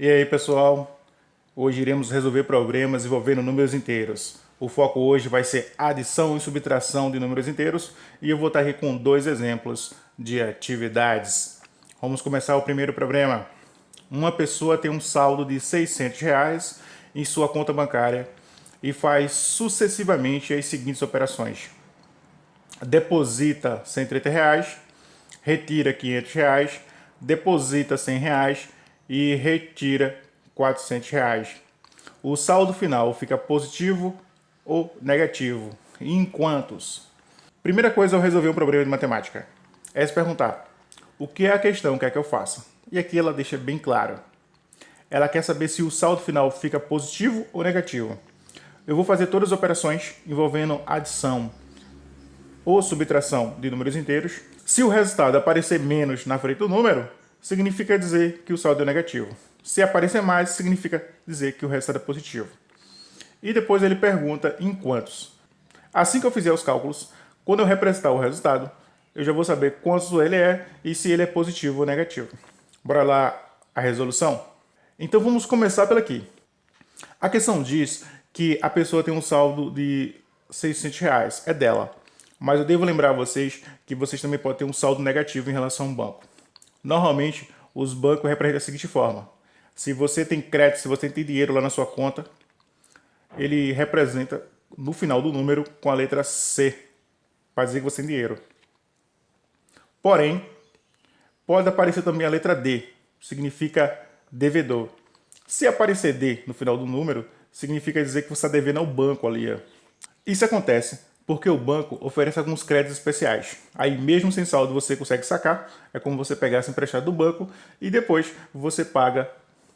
E aí, pessoal? Hoje iremos resolver problemas envolvendo números inteiros. O foco hoje vai ser adição e subtração de números inteiros e eu vou estar aqui com dois exemplos de atividades. Vamos começar o primeiro problema. Uma pessoa tem um saldo de R$ 600 em sua conta bancária e faz sucessivamente as seguintes operações. Deposita R$ 130, retira R$ 500, deposita R$ 100 e retira R$ 400. O saldo final fica positivo ou negativo? E em quantos? Primeira coisa ao resolver um problema de matemática é se perguntar o que é a questão que é que eu faça. E aqui ela deixa bem claro. Ela quer saber se o saldo final fica positivo ou negativo. Eu vou fazer todas as operações envolvendo adição ou subtração de números inteiros. Se o resultado aparecer menos na frente do número, significa dizer que o saldo é negativo. Se aparecer mais, significa dizer que o resultado é positivo. E depois ele pergunta em quantos. Assim que eu fizer os cálculos, quando eu representar o resultado, eu já vou saber quantos ele é e se ele é positivo ou negativo. Bora lá a resolução? Então vamos começar pela aqui. A questão diz que a pessoa tem um saldo de R$ 600, é dela. Mas eu devo lembrar a vocês que vocês também podem ter um saldo negativo em relação ao banco. Normalmente, os bancos representam da seguinte forma. Se você tem crédito, se você tem dinheiro lá na sua conta, ele representa no final do número com a letra C, para dizer que você tem dinheiro. Porém, pode aparecer também a letra D, significa devedor. Se aparecer D no final do número, significa dizer que você está devendo ao banco ali. Isso acontece porque o banco oferece alguns créditos especiais. Aí mesmo sem saldo você consegue sacar, é como você pegasse emprestado do banco e depois você paga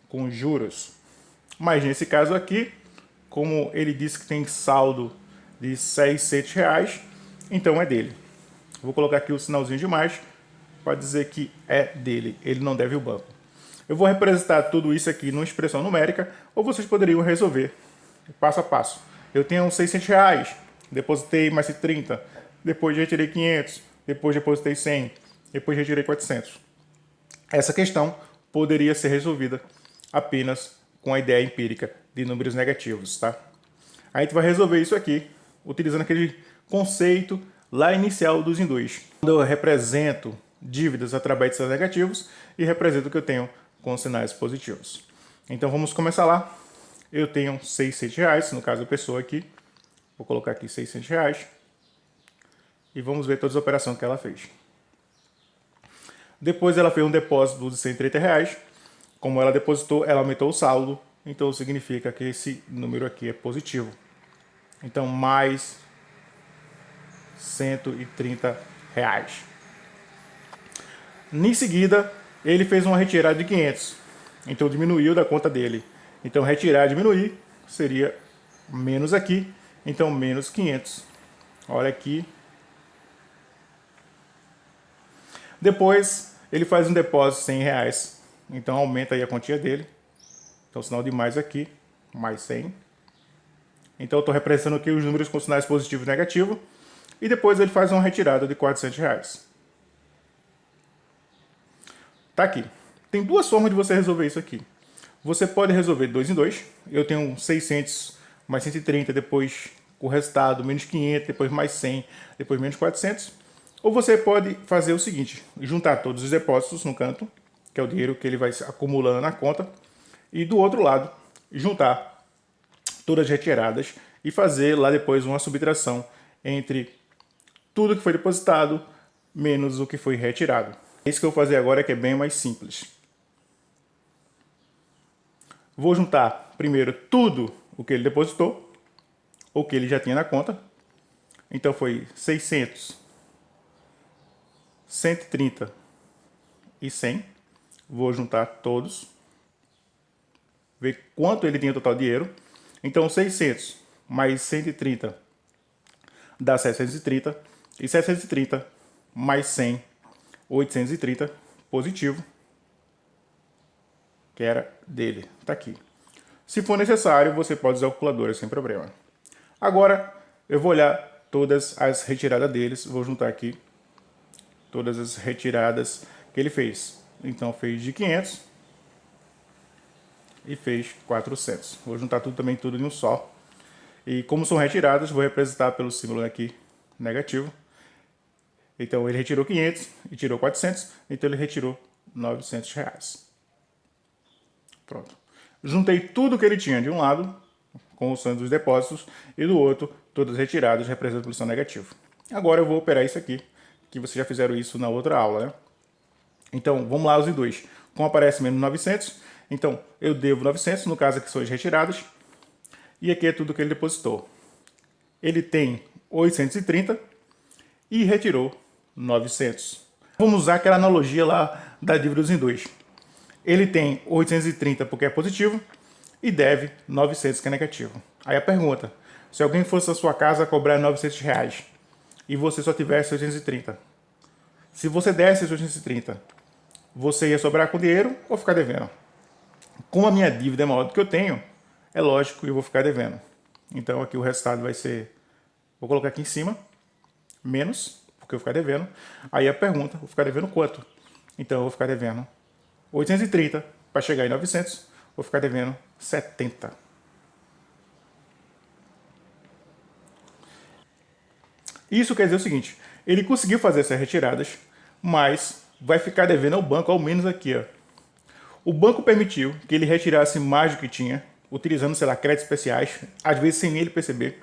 com juros. Mas nesse caso aqui, como ele disse que tem saldo de R$ 600, então é dele. Vou colocar aqui o sinalzinho de mais para dizer que é dele, ele não deve o banco. Eu vou representar tudo isso aqui numa expressão numérica, ou vocês poderiam resolver passo a passo. Eu tenho uns R$ 600, depositei mais 30, depois retirei 500, depois depositei 100, depois retirei 400. Essa questão poderia ser resolvida apenas com a ideia empírica de números negativos, tá? A gente vai resolver isso aqui utilizando aquele conceito lá inicial dos hindus. Quando eu represento dívidas através de sinais negativos e represento o que eu tenho com sinais positivos. Então vamos começar lá. Eu tenho R$ 600, no caso da pessoa aqui. Vou colocar aqui R$ 600. E vamos ver todas as operações que ela fez. Depois ela fez um depósito de R$ 130. Como ela depositou, ela aumentou o saldo. Então significa que esse número aqui é positivo. Então mais R$ 130. Em seguida, ele fez uma retirada de 500. Então diminuiu da conta dele. Então retirar, diminuir, seria menos aqui. Então menos 500. Olha aqui. Depois ele faz um depósito de R$ 100. Então aumenta aí a quantia dele. Então sinal de mais aqui. Mais 100. Então eu estou representando aqui os números com sinais positivo e negativo. E depois ele faz uma retirada de R$ 400. Tá aqui. Tem duas formas de você resolver isso aqui. Você pode resolver 2 em 2. Eu tenho 600 mais 130, depois o resultado menos 500, depois mais 100, depois menos 400. Ou você pode fazer o seguinte, juntar todos os depósitos no canto, que é o dinheiro que ele vai acumulando na conta, e do outro lado, juntar todas as retiradas e fazer lá depois uma subtração entre tudo que foi depositado menos o que foi retirado. Isso que eu vou fazer agora que é bem mais simples. Vou juntar primeiro tudo o que ele depositou, ou que ele já tinha na conta. Então foi 600, 130 e 100. Vou juntar todos. Ver quanto ele tinha total de dinheiro. Então 600 mais 130 dá 730. E 730 mais 100, 830, positivo, que era dele. Está aqui. Se for necessário, você pode usar a calculadora sem problema. Agora, eu vou olhar todas as retiradas deles. Vou juntar aqui todas as retiradas que ele fez. Então, fez de 500. e fez 400. Vou juntar tudo em um só. E como são retiradas, vou representar pelo símbolo aqui negativo. Então ele retirou 500 e tirou 400, então ele retirou 900 reais. Pronto. Juntei tudo que ele tinha de um lado, com o saldo dos depósitos, e do outro, todas as retiradas representam a posição negativa. Agora eu vou operar isso aqui, que vocês já fizeram isso na outra aula, né? Então, vamos lá, os I2. Como aparece menos 900, então eu devo 900, no caso aqui são as retiradas, e aqui é tudo que ele depositou. Ele tem 830 e retirou 900. Vamos usar aquela analogia lá da dívida dos I2. Ele tem 830 porque é positivo e deve 900 que é negativo. Aí a pergunta, se alguém fosse à sua casa cobrar 900 reais e você só tivesse 830, se você desse 830, você ia sobrar com dinheiro ou ficar devendo? Como a minha dívida é maior do que eu tenho, é lógico que eu vou ficar devendo. Então aqui o resultado vai ser, vou colocar aqui em cima, menos, porque eu vou ficar devendo. Aí a pergunta, vou ficar devendo quanto? Então eu vou ficar devendo 830 para chegar em 900, vou ficar devendo 70. Isso quer dizer o seguinte, ele conseguiu fazer essas retiradas, mas vai ficar devendo ao banco ao menos aqui, ó. O banco permitiu que ele retirasse mais do que tinha, utilizando, sei lá, créditos especiais, às vezes sem ele perceber,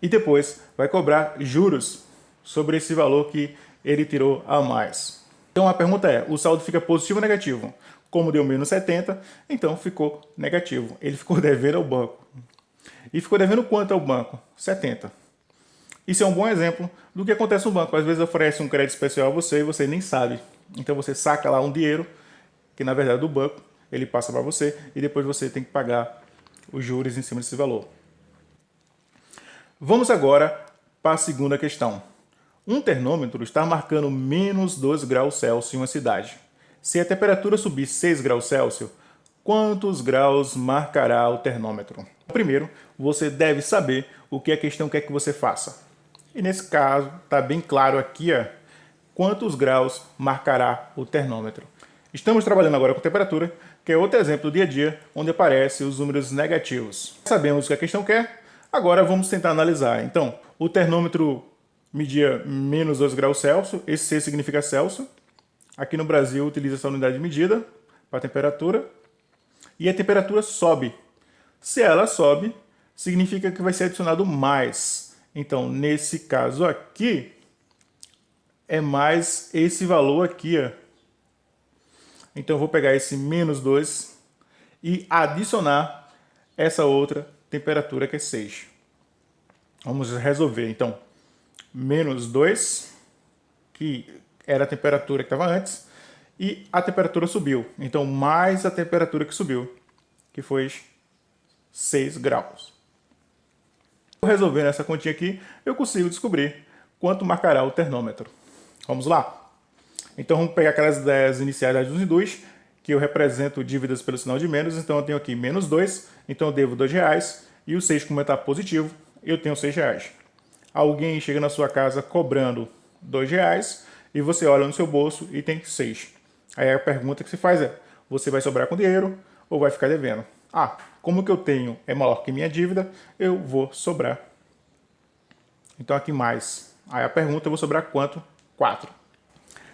e depois vai cobrar juros sobre esse valor que ele tirou a mais. Então a pergunta é, o saldo fica positivo ou negativo? Como deu menos 70, então ficou negativo. Ele ficou devendo ao banco. E ficou devendo quanto ao banco? 70. Isso é um bom exemplo do que acontece no banco. Às vezes oferece um crédito especial a você e você nem sabe. Então você saca lá um dinheiro, que na verdade é do banco, ele passa para você e depois você tem que pagar os juros em cima desse valor. Vamos agora para a segunda questão. Um termômetro está marcando menos 2 graus Celsius em uma cidade. Se a temperatura subir 6 graus Celsius, quantos graus marcará o termômetro? Primeiro, você deve saber o que a questão quer que você faça. E nesse caso, está bem claro aqui, ó, quantos graus marcará o termômetro. Estamos trabalhando agora com temperatura, que é outro exemplo do dia a dia, onde aparecem os números negativos. Sabemos o que a questão quer, agora vamos tentar analisar. Então, o termômetro media menos 2 graus Celsius, esse C significa Celsius. Aqui no Brasil utiliza essa unidade de medida para a temperatura. E a temperatura sobe. Se ela sobe, significa que vai ser adicionado mais. Então, nesse caso aqui, é mais esse valor aqui, ó. Então eu vou pegar esse menos 2 e adicionar essa outra temperatura que é 6. Vamos resolver. Então, menos 2, que era a temperatura que estava antes, e a temperatura subiu. Então, mais a temperatura que subiu, que foi 6 graus. Resolvendo essa continha aqui, eu consigo descobrir quanto marcará o termômetro. Vamos lá? Então vamos pegar aquelas ideias iniciais das 1 e 2, que eu represento dívidas pelo sinal de menos, então eu tenho aqui menos 2, então eu devo R$2, e o 6, como está positivo, eu tenho R$6. Alguém chega na sua casa cobrando R$2, e você olha no seu bolso e tem 6. Aí a pergunta que se faz é, você vai sobrar com dinheiro ou vai ficar devendo? Ah, como o que eu tenho é maior que minha dívida, eu vou sobrar. Então aqui mais. Aí a pergunta, eu vou sobrar quanto? 4.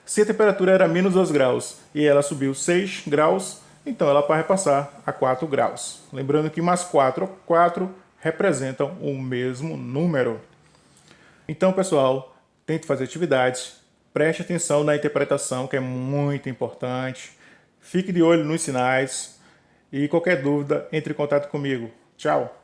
Se a temperatura era menos 2 graus e ela subiu 6 graus, então ela vai passar a 4 graus. Lembrando que mais 4 representam o mesmo número. Então, pessoal, tente fazer atividades, preste atenção na interpretação, que é muito importante. Fique de olho nos sinais e qualquer dúvida, entre em contato comigo. Tchau!